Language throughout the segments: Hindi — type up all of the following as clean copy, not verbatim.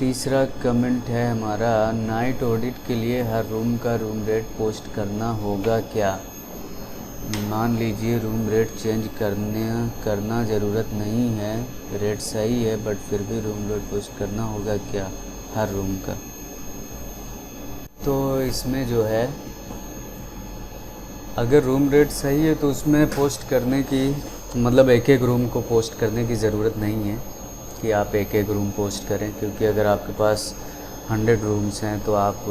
तीसरा कमेंट है हमारा, नाइट ऑडिट के लिए हर रूम का रूम रेट पोस्ट करना होगा क्या? मान लीजिए रूम रेट चेंज करना ज़रूरत नहीं है, रेट सही है बट फिर भी रूम रेट पोस्ट करना होगा क्या हर रूम का? तो इसमें जो है, अगर रूम रेट सही है तो उसमें पोस्ट करने की मतलब एक एक रूम को पोस्ट करने की ज़रूरत नहीं है कि आप एक एक रूम पोस्ट करें, क्योंकि अगर आपके पास 100 रूम्स हैं तो आप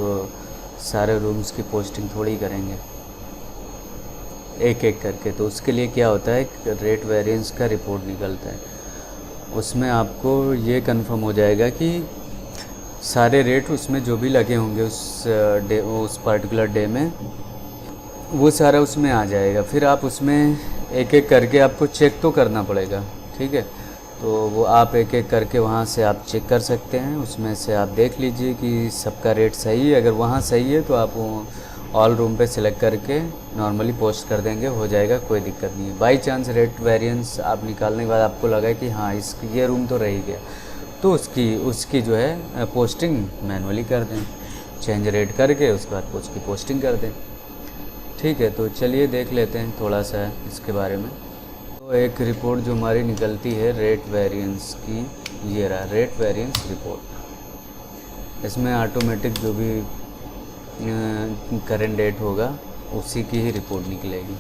सारे रूम्स की पोस्टिंग थोड़ी करेंगे एक एक करके। तो उसके लिए क्या होता है, रेट वेरिएंस का रिपोर्ट निकलता है, उसमें आपको ये कंफर्म हो जाएगा कि सारे रेट उसमें जो भी लगे होंगे उस पर्टिकुलर डे में वो सारा उसमें आ जाएगा। फिर आप उसमें एक एक करके आपको चेक तो करना पड़ेगा, ठीक है? तो वो आप एक एक करके वहाँ से आप चेक कर सकते हैं, उसमें से आप देख लीजिए कि सबका रेट सही है। अगर वहाँ सही है तो आप ऑल रूम पे सिलेक्ट करके नॉर्मली पोस्ट कर देंगे, हो जाएगा, कोई दिक्कत नहीं है। बाई चांस रेट वेरिएंस आप निकालने के बाद आपको लगा कि हाँ ये रूम तो रह ही गया, तो उसकी जो है पोस्टिंग मैनुअली कर दें, चेंज रेट करके उसके बाद उसकी पोस्टिंग कर दें। ठीक है, तो चलिए देख लेते हैं थोड़ा सा इसके बारे में। तो एक रिपोर्ट जो हमारी निकलती है रेट वेरिएंस की, ये रहा रेट वेरिएंस रिपोर्ट। इसमें ऑटोमेटिक जो भी करंट डेट होगा उसी की ही रिपोर्ट निकलेगी,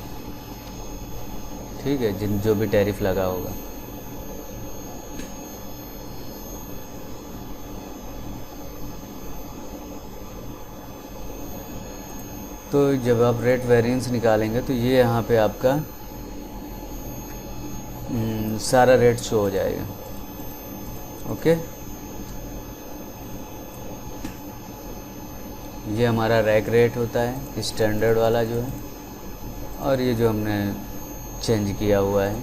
ठीक है, जो भी टैरिफ लगा होगा। तो जब आप रेट वेरिएंस निकालेंगे तो ये यहाँ पे आपका सारा रेट शो हो जाएगा। ओके, ये हमारा रैक रेट होता है स्टैंडर्ड वाला जो है, और ये जो हमने चेंज किया हुआ है,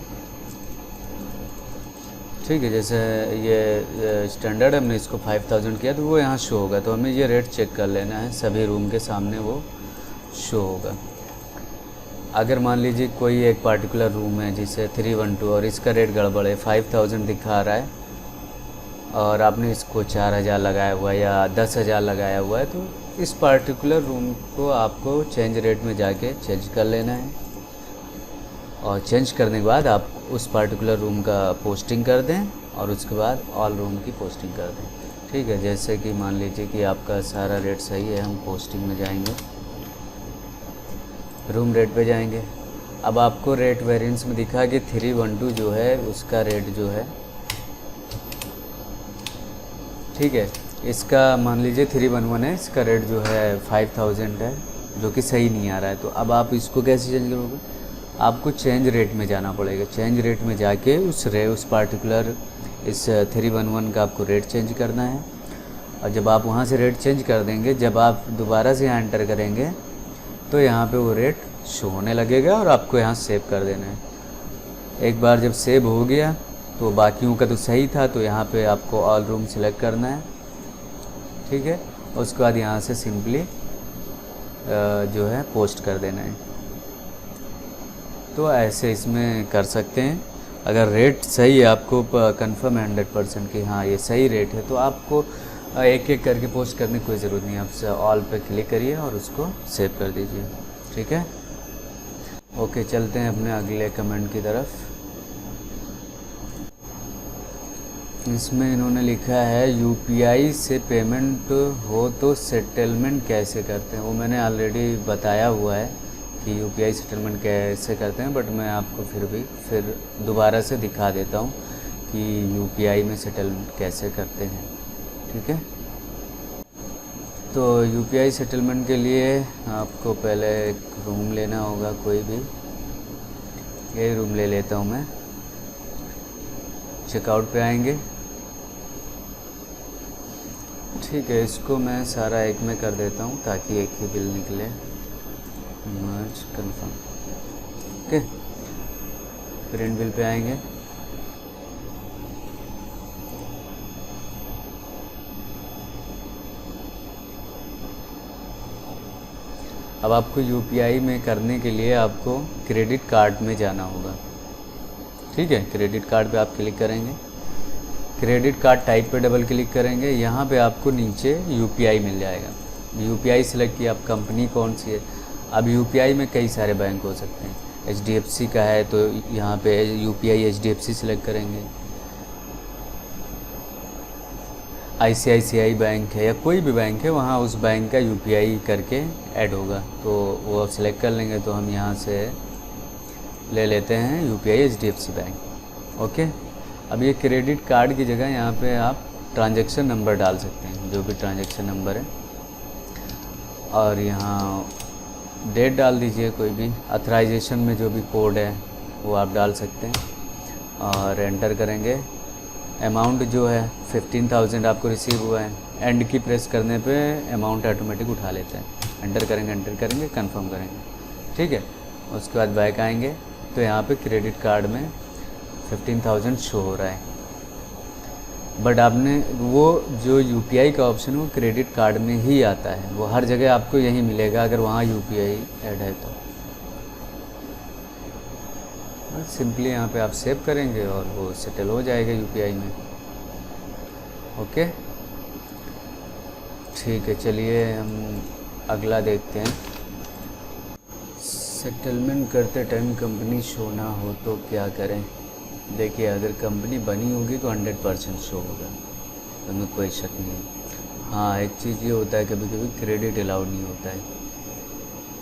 ठीक है। जैसे ये स्टैंडर्ड हमने इसको 5000 किया तो वो यहाँ शो होगा, तो हमें ये रेट चेक कर लेना है, सभी रूम के सामने वो शो होगा। अगर मान लीजिए कोई एक पार्टिकुलर रूम है जिसे 312 और इसका रेट गड़बड़ है, 5000 दिखा रहा है और आपने इसको 4000 लगाया हुआ है या 10,000 लगाया हुआ है, तो इस पार्टिकुलर रूम को आपको चेंज रेट में जाके चेंज कर लेना है, और चेंज करने के बाद आप उस पार्टिकुलर रूम का पोस्टिंग कर दें और उसके बाद ऑल रूम की पोस्टिंग कर दें, ठीक है। जैसे कि मान लीजिए कि आपका सारा रेट सही है, हम पोस्टिंग में जाएंगे, रूम रेट पे जाएंगे। अब आपको रेट वेरिएंस में दिखा कि 312 जो है उसका रेट जो है, ठीक है, इसका मान लीजिए 311 है, इसका रेट जो है 5000 है, जो कि सही नहीं आ रहा है। तो अब आप इसको कैसे चेंज करोगे? आपको चेंज रेट में जाना पड़ेगा, चेंज रेट में जाके उस पार्टिकुलर इस 311 का आपको रेट चेंज करना है, और जब आप वहाँ से रेट चेंज कर देंगे, जब आप दोबारा से यहाँ एंटर करेंगे तो यहाँ पे वो रेट शो होने लगेगा और आपको यहाँ सेव कर देना है। एक बार जब सेव हो गया तो बाकियों का तो सही था, तो यहाँ पे आपको ऑल रूम सेलेक्ट करना है, ठीक है। उसके बाद यहाँ से सिंपली जो है पोस्ट कर देना है। तो ऐसे इसमें कर सकते हैं। अगर रेट सही है, आपको कंफर्म है 100% कि हाँ ये सही रेट है, तो आपको एक एक करके पोस्ट करने की कोई ज़रूरत नहीं है। आप ऑल पे क्लिक करिए और उसको सेव कर दीजिए, ठीक है। ओके, चलते हैं अपने अगले कमेंट की तरफ। इसमें इन्होंने लिखा है यूपीआई से पेमेंट हो तो सेटलमेंट कैसे करते हैं? वो मैंने ऑलरेडी बताया हुआ है कि यूपीआई सेटलमेंट कैसे करते हैं, बट मैं आपको फिर दोबारा से दिखा देता हूँ कि यूपीआई में सेटलमेंट कैसे करते हैं, ठीक है। तो यूपीआई सेटलमेंट के लिए आपको पहले एक रूम लेना होगा, कोई भी, यही रूम ले लेता हूँ मैं। चेकआउट पे आएंगे, ठीक है, इसको मैं सारा एक में कर देता हूँ ताकि एक ही बिल निकले। Merge confirm, okay. Print bill पे आएंगे, अब आपको यूपीआई में करने के लिए आपको क्रेडिट कार्ड में जाना होगा, ठीक है। क्रेडिट कार्ड पे आप क्लिक करेंगे, क्रेडिट कार्ड टाइप पे डबल क्लिक करेंगे, यहाँ पे आपको नीचे यूपीआई मिल जाएगा। यूपीआई सिलेक्ट किया, आप कंपनी कौन सी है। अब यूपीआई में कई सारे बैंक हो सकते हैं, एचडीएफसी का है तो यहाँ पे यूपीआई एचडीएफसी सिलेक्ट करेंगे। आईसीआईसीआई बैंक है या कोई भी बैंक है, वहाँ उस बैंक का यूपीआई करके ऐड होगा, तो वो सिलेक्ट कर लेंगे। तो हम यहाँ से ले लेते हैं यूपीआई एचडीएफसी बैंक। ओके, अब ये क्रेडिट कार्ड की जगह यहाँ पे आप ट्रांजैक्शन नंबर डाल सकते हैं, जो भी ट्रांजैक्शन नंबर है, और यहाँ डेट डाल दीजिए कोई भी। ऑथराइजेशन में जो भी कोड है वो आप डाल सकते हैं और एंटर करेंगे। अमाउंट जो है 15,000 आपको रिसीव हुआ है, एंड की प्रेस करने पे अमाउंट ऑटोमेटिक उठा लेते हैं। एंटर करेंगे कंफर्म करेंगे, ठीक है। उसके बाद बैक आएंगे तो यहाँ पे क्रेडिट कार्ड में 15,000 शो हो रहा है, बट आपने वो जो यूपीआई का ऑप्शन है वो क्रेडिट कार्ड में ही आता है, वो हर जगह आपको यही मिलेगा अगर वहाँ यूपीआई ऐड है तो। सिंपली यहाँ पे आप सेव करेंगे और वो सेटल हो जाएगा यूपीआई में। ओके, ठीक है, चलिए हम अगला देखते हैं। सेटलमेंट करते टाइम कंपनी शो ना हो तो क्या करें। देखिए, अगर कंपनी बनी होगी तो 100% शो होगा, उसमें कोई शक नहीं है। हाँ, एक चीज़ ये होता है कभी कभी क्रेडिट अलाउड नहीं होता है,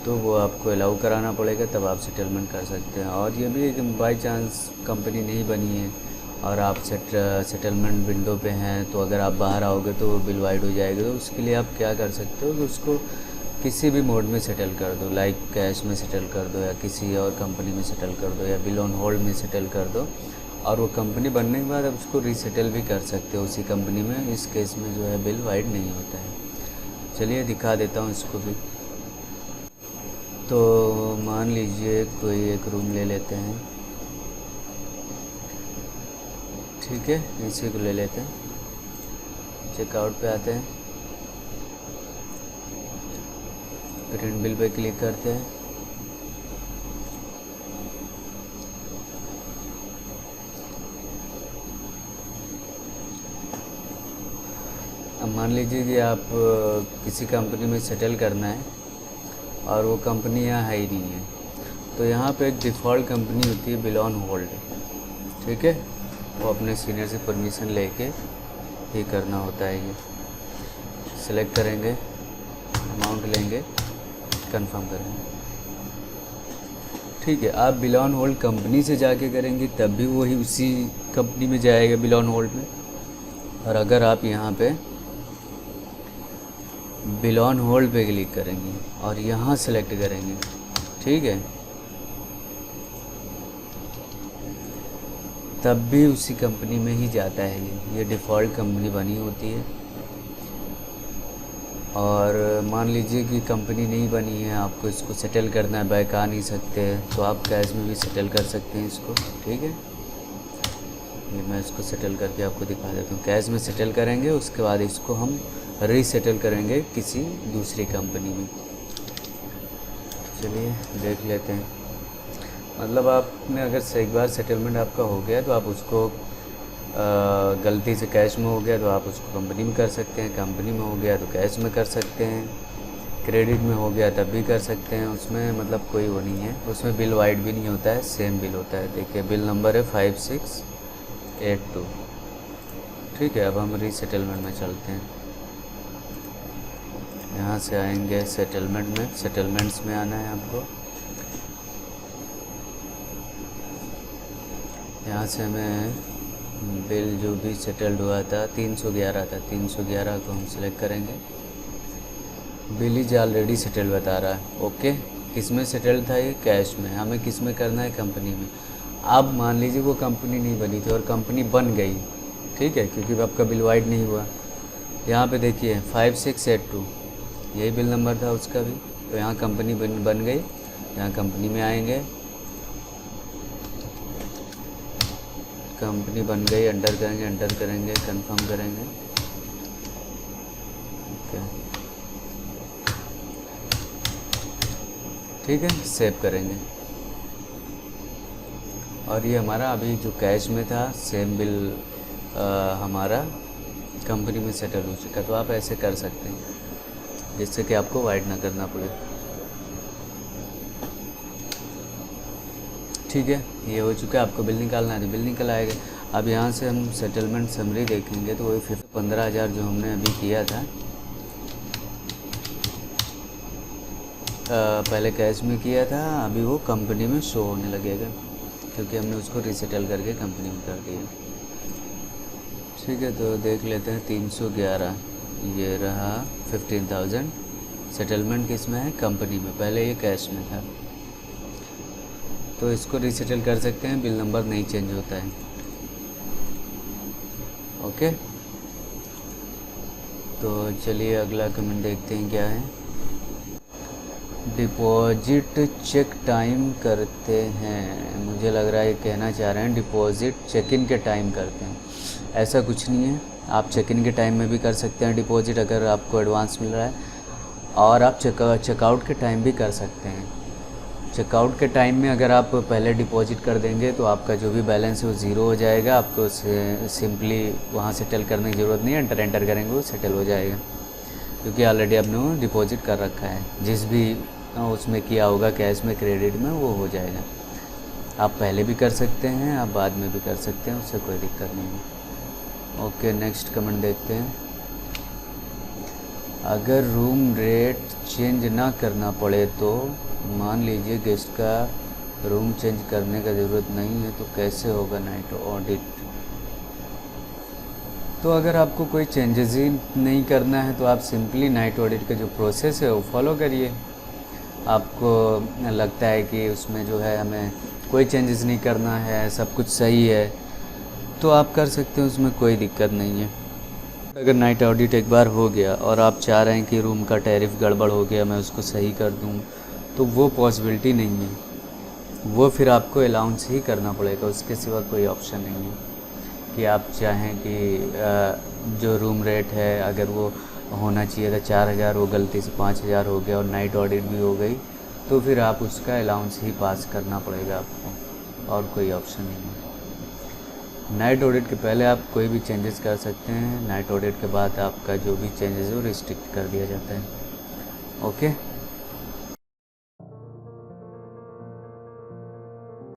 तो वो आपको अलाउ कराना पड़ेगा, तब आप सेटलमेंट कर सकते हैं। और ये भी है कि बाई चांस कंपनी नहीं बनी है और आप सेटलमेंट विंडो पे हैं, तो अगर आप बाहर आओगे तो वो बिल वाइड हो जाएगा। तो उसके लिए आप क्या कर सकते हो कि उसको किसी भी मोड में सेटल कर दो, लाइक कैश में सेटल कर दो या किसी और कंपनी में सेटल कर दो या बिल ऑन होल्ड में सेटल कर दो, और वो कंपनी बनने के बाद आप उसको रीसेटल भी कर सकते हो उसी कंपनी में। इस केस में जो है बिल वाइड नहीं होता है। चलिए दिखा देता हूँ इसको भी। तो मान लीजिए कोई एक रूम ले लेते हैं, ठीक है, इसी को ले लेते हैं। चेकआउट पे आते हैं, प्रिंट बिल पे क्लिक करते हैं। अब मान लीजिए कि आप किसी कंपनी में सेटल करना है और वो कंपनी यहाँ है ही नहीं है, तो यहाँ पे एक डिफ़ॉल्ट कंपनी होती है बिल ऑन होल्ड, ठीक है। वो अपने सीनियर से परमिशन लेके ही करना होता है। ये सिलेक्ट करेंगे, अमाउंट लेंगे, कंफर्म करेंगे, ठीक है। आप बिल ऑन होल्ड कंपनी से जाके करेंगे तब भी वही उसी कंपनी में जाएगा बिल ऑन होल्ड में। और अगर आप यहाँ पे बिल ऑन होल्ड पे क्लिक करेंगे और यहाँ सेलेक्ट करेंगे, ठीक है, तब भी उसी कंपनी में ही जाता है। ये डिफ़ॉल्ट कंपनी बनी होती है। और मान लीजिए कि कंपनी नहीं बनी है, आपको इसको सेटल करना है, बैक आ नहीं सकते, तो आप कैश में भी सेटल कर सकते हैं इसको, ठीक है। ये मैं इसको सेटल करके आपको दिखा देता हूँ। कैश में सेटल करेंगे, उसके बाद इसको हम रीसेटल करेंगे किसी दूसरी कंपनी में। चलिए देख लेते हैं। मतलब आपने अगर एक बार सेटलमेंट आपका हो गया तो आप उसको गलती से कैश में हो गया तो आप उसको कंपनी में कर सकते हैं, कंपनी में हो गया तो कैश में कर सकते हैं, क्रेडिट में हो गया तब भी कर सकते हैं। उसमें मतलब कोई वो नहीं है, उसमें बिल वाइड भी नहीं होता है, सेम बिल होता है। देखिए बिल नंबर है 5682, ठीक है। अब हम रीसेटलमेंट में चलते हैं। यहाँ से आएंगे सेटलमेंट में, सेटलमेंट्स में आना है आपको। यहाँ से हमें बिल जो भी सेटल्ड हुआ था 311 था, 311 को हम सिलेक्ट करेंगे। बिल इज ऑलरेडी सेटल्ड बता रहा है, ओके। किस में सेटल्ड था ये? कैश में। हमें किस में करना है? कंपनी में। अब मान लीजिए वो कंपनी नहीं बनी थी और कंपनी बन गई, ठीक है, क्योंकि आपका बिल वाइड नहीं हुआ। यहाँ पे देखिए 5682 यही बिल नंबर था उसका भी, तो यहाँ कंपनी बन गई। यहाँ कंपनी में आएंगे, कंपनी बन गई, एंटर करेंगे, कंफर्म करेंगे, ओके, ठीक है, सेव करेंगे। और ये हमारा अभी जो कैश में था सेम बिल हमारा कंपनी में सेटल हो चुका। तो आप ऐसे कर सकते हैं जिससे कि आपको वाइट ना करना पड़े। ठीक है, ये हो चुका है। आपको बिल निकालना है तो बिल निकल आएगा। अब यहाँ से हम सेटलमेंट समरी देखेंगे तो वही 15,000 जो हमने अभी किया था, पहले कैश में किया था, अभी वो कंपनी में शो होने लगेगा क्योंकि हमने उसको रिसेटल करके कंपनी में कर दिया। ठीक है, तो देख लेते हैं 311 ये रहा 15,000। सेटलमेंट किस में है? कंपनी में। पहले ये कैश में था, तो इसको रिसेटल कर सकते हैं, बिल नंबर नहीं चेंज होता है। ओके, तो चलिए अगला कमेंट देखते हैं क्या है। डिपॉजिट चेक टाइम करते हैं, मुझे लग रहा है ये कहना चाह रहे हैं डिपॉजिट चेक इन के टाइम करते हैं। ऐसा कुछ नहीं है, आप चेक इन के टाइम में भी कर सकते हैं डिपॉजिट अगर आपको एडवांस मिल रहा है, और आप चेकआउट के टाइम भी कर सकते हैं। चेकआउट के टाइम में अगर आप पहले डिपॉजिट कर देंगे तो आपका जो भी बैलेंस है वो ज़ीरो हो जाएगा। आपको सिंपली वहाँ सेटल करने की ज़रूरत नहीं है, एंटर करेंगे वो सेटल हो जाएगा क्योंकि ऑलरेडी आपने वो डिपॉजिट कर रखा है। जिस भी उसमें किया होगा कैश में क्रेडिट में वो हो जाएगा। आप पहले भी कर सकते हैं, आप बाद में भी कर सकते हैं, उससे कोई दिक्कत नहीं है। ओके, नेक्स्ट कमेंट देखते हैं। अगर रूम रेट चेंज ना करना पड़े तो मान लीजिए गेस्ट का रूम चेंज करने का ज़रूरत नहीं है तो कैसे होगा नाइट ऑडिट? तो अगर आपको कोई चेंजेस ही नहीं करना है तो आप सिंपली नाइट ऑडिट का जो प्रोसेस है वो फॉलो करिए। आपको लगता है कि उसमें जो है हमें कोई चेंजेस नहीं करना है, सब कुछ सही है, तो आप कर सकते हैं, उसमें कोई दिक्कत नहीं है। अगर नाइट ऑडिट एक बार हो गया और आप चाह रहे हैं कि रूम का टैरिफ गड़बड़ हो गया, मैं उसको सही कर दूं, तो वो पॉसिबिलिटी नहीं है। वो फिर आपको अलाउंस ही करना पड़ेगा, उसके सिवा कोई ऑप्शन नहीं है कि आप चाहें कि जो रूम रेट है अगर वो होना चाहिए था 4,000, वो गलती से 5,000 हो गया और नाइट ऑडिट भी हो गई, तो फिर आप उसका अलाउंस ही पास करना पड़ेगा आपको, और कोई ऑप्शन नहीं है। नाइट ऑडिट के पहले आप कोई भी चेंजेस कर सकते हैं, नाइट ऑडिट के बाद आपका जो भी चेंजेस है वो रिस्ट्रिक्ट कर दिया जाता है। ओके।